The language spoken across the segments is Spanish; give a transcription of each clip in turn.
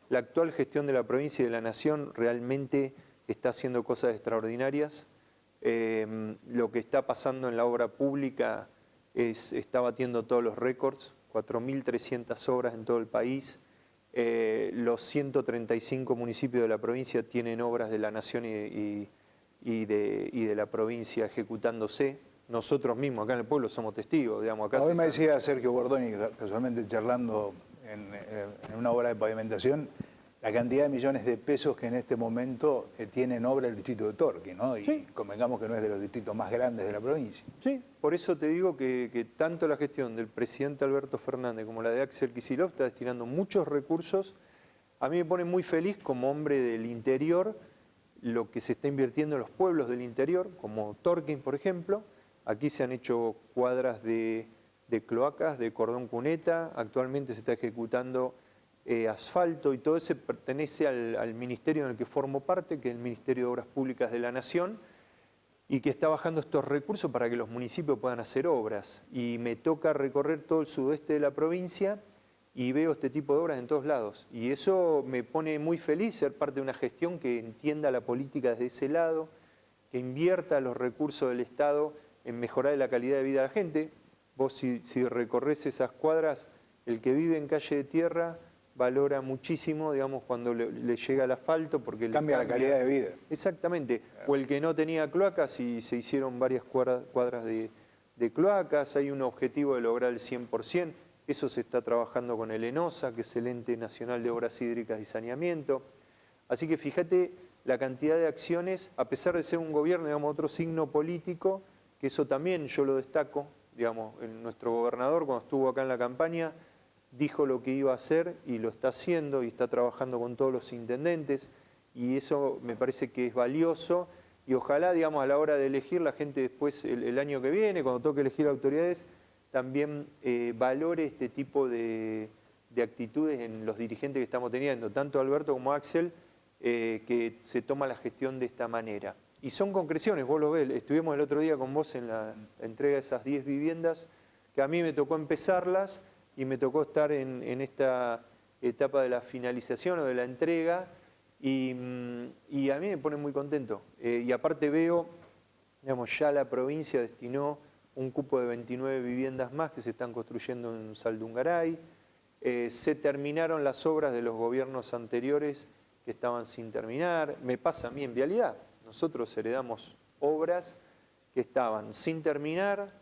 La actual gestión de la provincia y de la nación realmente está haciendo cosas extraordinarias. Lo que está pasando en la obra pública está batiendo todos los récords, 4.300 obras en todo el país. Los 135 municipios de la provincia tienen obras de la nación y de la provincia ejecutándose. Nosotros mismos acá en el pueblo somos testigos. Digamos, acá hoy me decía Sergio Bordoni, casualmente charlando en una obra de pavimentación, la cantidad de millones de pesos que en este momento tiene en obra el distrito de Torqui, ¿no? Y sí, convengamos que no es de los distritos más grandes de la provincia. Sí, por eso te digo que tanto la gestión del presidente Alberto Fernández como la de Axel Kicillof está destinando muchos recursos. A mí me pone muy feliz como hombre del interior lo que se está invirtiendo en los pueblos del interior, como Torquín, por ejemplo. Aquí se han hecho cuadras de cloacas, de cordón cuneta. Actualmente se está ejecutando asfalto y todo eso pertenece al ministerio en el que formo parte, que es el Ministerio de Obras Públicas de la Nación, y que está bajando estos recursos para que los municipios puedan hacer obras. Y me toca recorrer todo el sudoeste de la provincia y veo este tipo de obras en todos lados. Y eso me pone muy feliz ser parte de una gestión que entienda la política desde ese lado, que invierta los recursos del Estado en mejorar la calidad de vida de la gente. Vos si recorres esas cuadras, el que vive en calle de tierra valora muchísimo, digamos, cuando le llega el asfalto porque cambia la calidad de vida. Exactamente. O el que no tenía cloacas y se hicieron varias cuadras de cloacas. Hay un objetivo de lograr el 100%. Eso se está trabajando con el ENOSA, que es el Ente Nacional de Obras Hídricas y Saneamiento. Así que fíjate la cantidad de acciones, a pesar de ser un gobierno, digamos, otro signo político, que eso también yo lo destaco. Digamos, nuestro gobernador cuando estuvo acá en la campaña dijo lo que iba a hacer y lo está haciendo y está trabajando con todos los intendentes y eso me parece que es valioso y ojalá, digamos, a la hora de elegir la gente después, el año que viene, cuando toque elegir autoridades, también valore este tipo de actitudes en los dirigentes que estamos teniendo, tanto Alberto como Axel, que se toma la gestión de esta manera. Y son concreciones, vos lo ves, estuvimos el otro día con vos en la entrega de esas 10 viviendas, que a mí me tocó empezarlas, y me tocó estar en esta etapa de la finalización o de la entrega y a mí me pone muy contento. Y aparte veo, digamos, ya la provincia destinó un cupo de 29 viviendas más que se están construyendo en Saldungaray. Se terminaron las obras de los gobiernos anteriores que estaban sin terminar. Me pasa a mí en Vialidad. Nosotros heredamos obras que estaban sin terminar,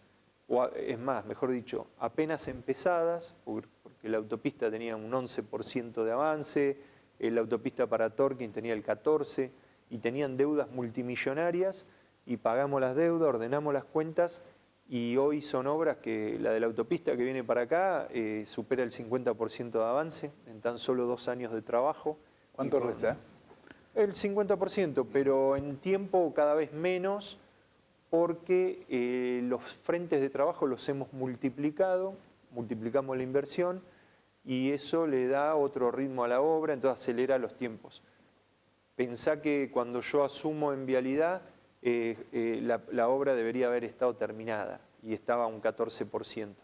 o es más, mejor dicho, apenas empezadas, porque la autopista tenía un 11% de avance, la autopista para Torquín tenía el 14%, y tenían deudas multimillonarias, y pagamos las deudas, ordenamos las cuentas, y hoy son obras que la de la autopista que viene para acá supera el 50% de avance en tan solo 2 años de trabajo. ¿Cuánto resta? El 50%, pero en tiempo cada vez menos, porque los frentes de trabajo los hemos multiplicado, multiplicamos la inversión y eso le da otro ritmo a la obra, entonces acelera los tiempos. Pensá que cuando yo asumo en Vialidad, la obra debería haber estado terminada y estaba a un 14%.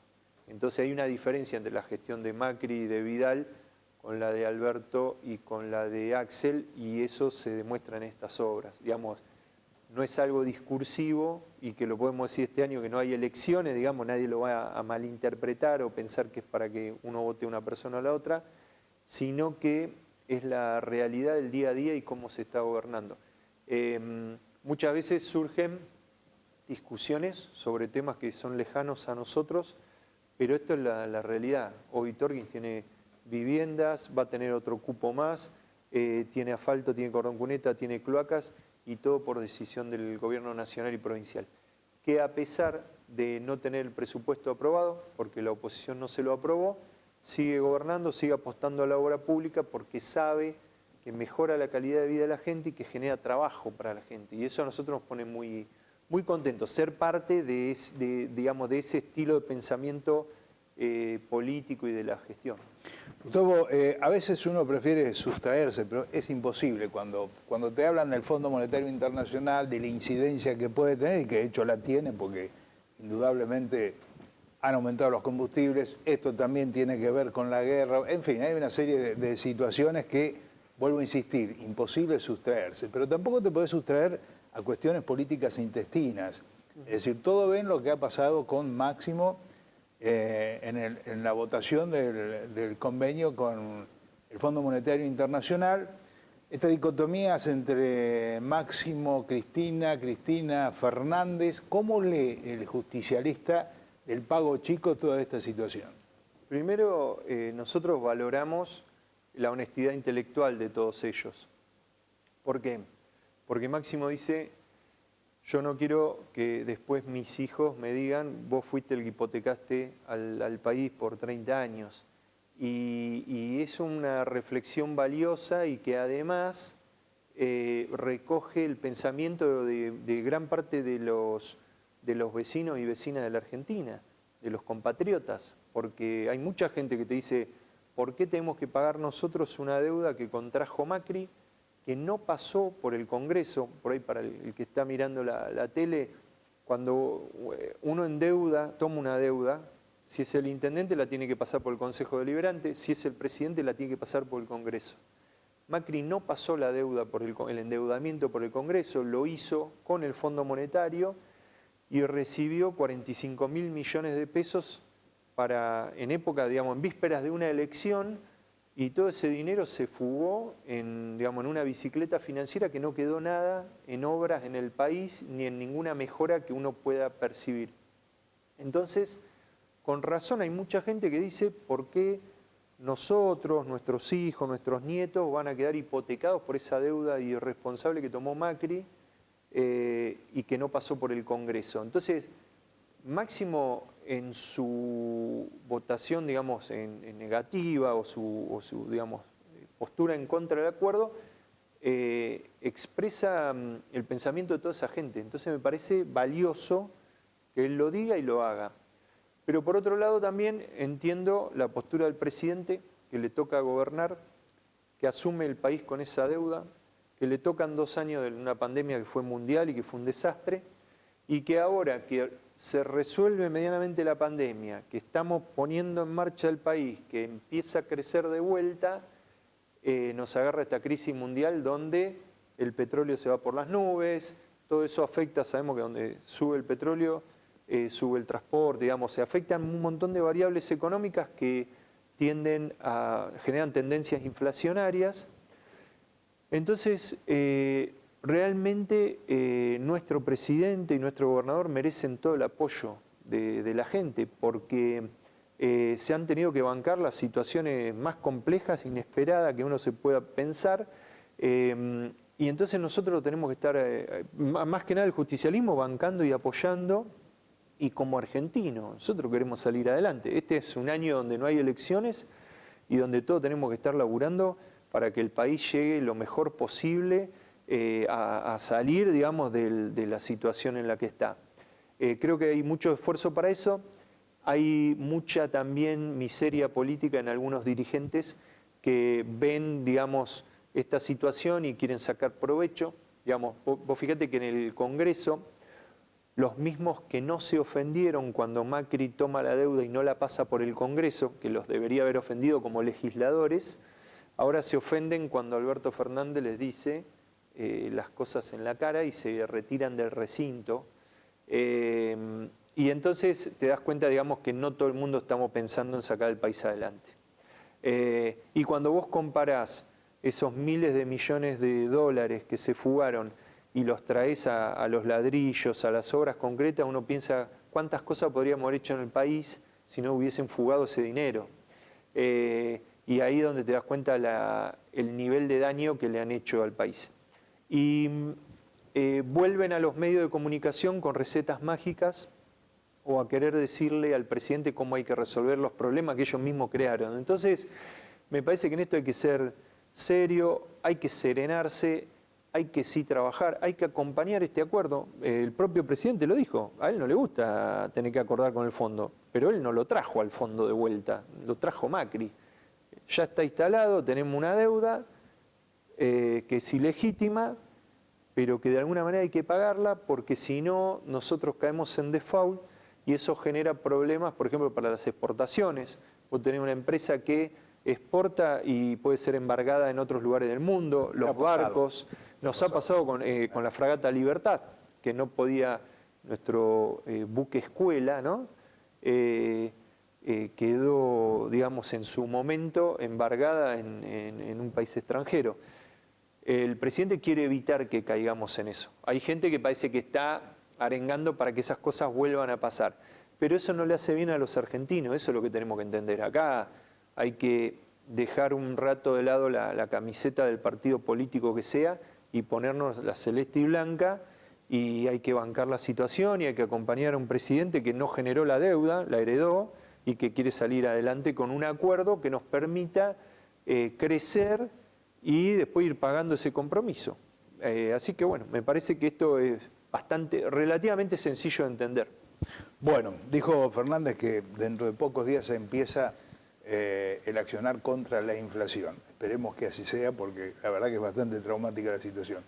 Entonces hay una diferencia entre la gestión de Macri y de Vidal con la de Alberto y con la de Axel y eso se demuestra en estas obras. Digamos, no es algo discursivo y que lo podemos decir este año que no hay elecciones, digamos, nadie lo va a malinterpretar o pensar que es para que uno vote a una persona o a la otra, sino que es la realidad del día a día y cómo se está gobernando. Muchas veces surgen discusiones sobre temas que son lejanos a nosotros, pero esto es la realidad. Hoy Torquín tiene viviendas, va a tener otro cupo más, tiene asfalto, tiene cordón cuneta, tiene cloacas, y todo por decisión del gobierno nacional y provincial, que a pesar de no tener el presupuesto aprobado, porque la oposición no se lo aprobó, sigue gobernando, sigue apostando a la obra pública porque sabe que mejora la calidad de vida de la gente y que genera trabajo para la gente. Y eso a nosotros nos pone muy, muy contentos, ser parte digamos, de ese estilo de pensamiento político y de la gestión. Gustavo, a veces uno prefiere sustraerse, pero es imposible cuando te hablan del Fondo Monetario Internacional, de la incidencia que puede tener, y que de hecho la tiene, porque indudablemente han aumentado los combustibles, esto también tiene que ver con la guerra, en fin, hay una serie de situaciones que, vuelvo a insistir, imposible sustraerse, pero tampoco te podés sustraer a cuestiones políticas intestinas. Es decir, todo ven lo que ha pasado con Máximo en la votación del convenio con el Fondo Monetario Internacional. Esta dicotomía entre Máximo, Cristina, Cristina, Fernández, ¿cómo lee el justicialista del pago chico toda esta situación? Primero, nosotros valoramos la honestidad intelectual de todos ellos. ¿Por qué? Porque Máximo dice, yo no quiero que después mis hijos me digan, vos fuiste el que hipotecaste al país por 30 años. Y es una reflexión valiosa y que además recoge el pensamiento de gran parte de los vecinos y vecinas de la Argentina, de los compatriotas, porque hay mucha gente que te dice, ¿por qué tenemos que pagar nosotros una deuda que contrajo Macri, que no pasó por el Congreso? Por ahí para el que está mirando la tele, cuando uno endeuda, toma una deuda, si es el intendente la tiene que pasar por el Consejo Deliberante, si es el presidente la tiene que pasar por el Congreso. Macri no pasó la deuda por el endeudamiento por el Congreso, lo hizo con el Fondo Monetario y recibió 45.000 millones de pesos en época, digamos, en vísperas de una elección, y todo ese dinero se fugó en una bicicleta financiera que no quedó nada en obras en el país ni en ninguna mejora que uno pueda percibir. Entonces, con razón hay mucha gente que dice, ¿por qué nosotros, nuestros hijos, nuestros nietos van a quedar hipotecados por esa deuda irresponsable que tomó Macri y que no pasó por el Congreso? Entonces, Máximo en su votación, digamos, en negativa o su digamos, postura en contra del acuerdo, expresa el pensamiento de toda esa gente. Entonces me parece valioso que él lo diga y lo haga. Pero por otro lado también entiendo la postura del presidente, que le toca gobernar, que asume el país con esa deuda, que le tocan 2 años de una pandemia que fue mundial y que fue un desastre, y que ahora que se resuelve medianamente la pandemia, que estamos poniendo en marcha el país, que empieza a crecer de vuelta, nos agarra esta crisis mundial donde el petróleo se va por las nubes, todo eso afecta, sabemos que donde sube el petróleo, sube el transporte, digamos, se afectan un montón de variables económicas que generan tendencias inflacionarias. Entonces, realmente nuestro presidente y nuestro gobernador merecen todo el apoyo de la gente, porque se han tenido que bancar las situaciones más complejas, inesperadas que uno se pueda pensar, y entonces nosotros tenemos que estar, más que nada el justicialismo, bancando y apoyando. Y como argentinos, nosotros queremos salir adelante. Este es un año donde no hay elecciones y donde todos tenemos que estar laburando para que el país llegue lo mejor posible a salir, digamos, de la situación en la que está. Creo que hay mucho esfuerzo para eso. Hay mucha también miseria política en algunos dirigentes que ven, digamos, esta situación y quieren sacar provecho. Digamos, vos fíjate que en el Congreso, los mismos que no se ofendieron cuando Macri toma la deuda y no la pasa por el Congreso, que los debería haber ofendido como legisladores, ahora se ofenden cuando Alberto Fernández les dice las cosas en la cara y se retiran del recinto. Y entonces te das cuenta, digamos, que no todo el mundo estamos pensando en sacar el país adelante. Y cuando vos comparás esos miles de millones de dólares que se fugaron y los traes a los ladrillos, a las obras concretas, uno piensa cuántas cosas podríamos haber hecho en el país si no hubiesen fugado ese dinero. Y ahí es donde te das cuenta el nivel de daño que le han hecho al país. Y vuelven a los medios de comunicación con recetas mágicas o a querer decirle al presidente cómo hay que resolver los problemas que ellos mismos crearon. Entonces, me parece que en esto hay que ser serio, hay que serenarse, hay que sí trabajar, hay que acompañar este acuerdo. El propio presidente lo dijo, a él no le gusta tener que acordar con el fondo, pero él no lo trajo al fondo de vuelta, lo trajo Macri. Ya está instalado, tenemos una deuda que es ilegítima, pero que de alguna manera hay que pagarla porque si no nosotros caemos en default y eso genera problemas, por ejemplo, para las exportaciones. Vos tenés una empresa que exporta y puede ser embargada en otros lugares del mundo, los barcos. Nos ha pasado con la fragata Libertad, que no podía, nuestro buque escuela, ¿no? Quedó, digamos, en su momento embargada en un país extranjero. El presidente quiere evitar que caigamos en eso. Hay gente que parece que está arengando para que esas cosas vuelvan a pasar, pero eso no le hace bien a los argentinos, eso es lo que tenemos que entender. Acá hay que dejar un rato de lado la camiseta del partido político que sea y ponernos la celeste y blanca, y hay que bancar la situación y hay que acompañar a un presidente que no generó la deuda, la heredó, y que quiere salir adelante con un acuerdo que nos permita crecer y después ir pagando ese compromiso. Así que bueno, me parece que esto es relativamente sencillo de entender. Bueno, dijo Fernández que dentro de pocos días se empieza el accionar contra la inflación. Esperemos que así sea, porque la verdad que es bastante traumática la situación.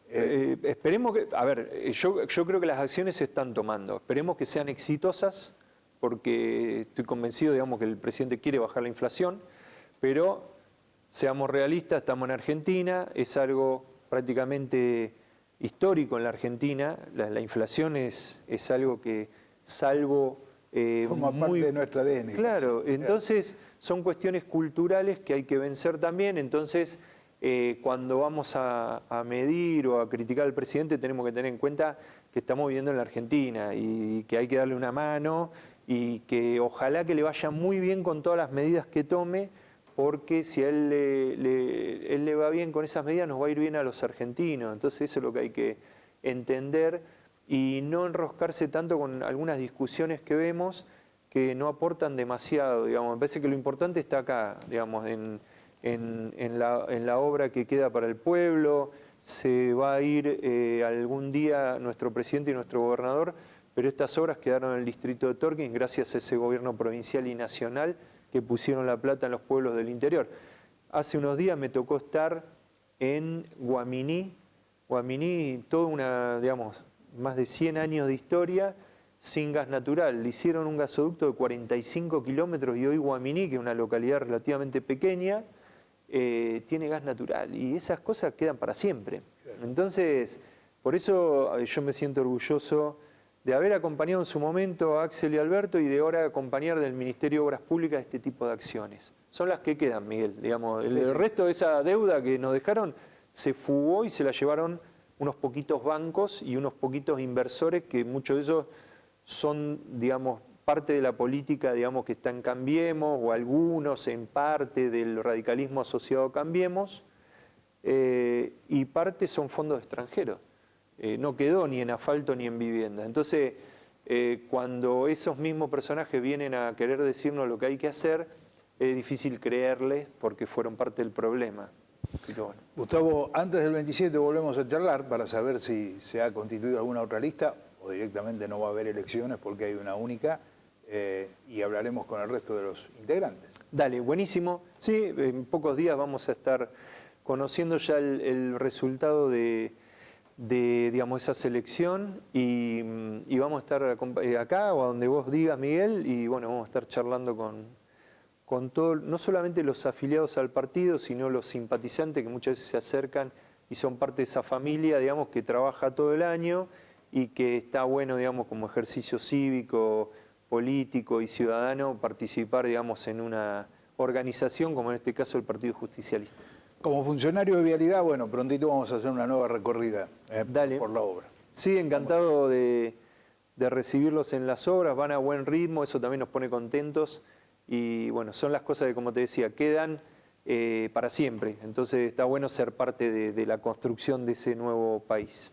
Esperemos que, a ver, yo creo que las acciones se están tomando. Esperemos que sean exitosas, porque estoy convencido, digamos, que el presidente quiere bajar la inflación, pero seamos realistas, estamos en Argentina, es algo prácticamente histórico en la Argentina. La inflación es algo que, salvo forma parte de nuestro ADN. Claro, entonces son cuestiones culturales que hay que vencer también. Entonces, cuando vamos a medir o a criticar al presidente, tenemos que tener en cuenta que estamos viviendo en la Argentina y que hay que darle una mano, y que ojalá que le vaya muy bien con todas las medidas que tome, porque si a él le va bien con esas medidas, nos va a ir bien a los argentinos. Entonces eso es lo que hay que entender y no enroscarse tanto con algunas discusiones que vemos que no aportan demasiado, digamos. Me parece que lo importante está acá, digamos, en la obra que queda para el pueblo. Se va a ir algún día nuestro presidente y nuestro gobernador, pero estas obras quedaron en el distrito de Torquín gracias a ese gobierno provincial y nacional que pusieron la plata en los pueblos del interior. Hace unos días me tocó estar en Guaminí. Guaminí, toda una, digamos, más de 100 años de historia sin gas natural. Le hicieron un gasoducto de 45 kilómetros y hoy Guaminí, que es una localidad relativamente pequeña, tiene gas natural. Y esas cosas quedan para siempre. Entonces, por eso yo me siento orgulloso de haber acompañado en su momento a Axel y Alberto y de ahora acompañar del Ministerio de Obras Públicas este tipo de acciones. Son las que quedan, Miguel. Digamos, el resto de esa deuda que nos dejaron se fugó y se la llevaron unos poquitos bancos y unos poquitos inversores, que muchos de esos son, digamos, parte de la política, digamos, que está en Cambiemos, o algunos en parte del radicalismo asociado a Cambiemos, y parte son fondos extranjeros. No quedó ni en asfalto ni en vivienda. Entonces, cuando esos mismos personajes vienen a querer decirnos lo que hay que hacer, es difícil creerles porque fueron parte del problema. Así que bueno. Gustavo, antes del 27 volvemos a charlar para saber si se ha constituido alguna otra lista o directamente no va a haber elecciones porque hay una única, y hablaremos con el resto de los integrantes. Dale, buenísimo. Sí, en pocos días vamos a estar conociendo ya el resultado de digamos, esa selección y vamos a estar acá o a donde vos digas, Miguel, y bueno, vamos a estar charlando con todo, no solamente los afiliados al partido, sino los simpatizantes que muchas veces se acercan y son parte de esa familia, digamos, que trabaja todo el año y que está bueno, digamos, como ejercicio cívico, político y ciudadano, participar, digamos, en una organización como en este caso el Partido Justicialista. Como funcionario de Vialidad, bueno, prontito vamos a hacer una nueva recorrida por la obra. Sí, encantado de recibirlos en las obras, van a buen ritmo, eso también nos pone contentos y bueno, son las cosas que, como te decía, quedan para siempre. Entonces está bueno ser parte de la construcción de ese nuevo país.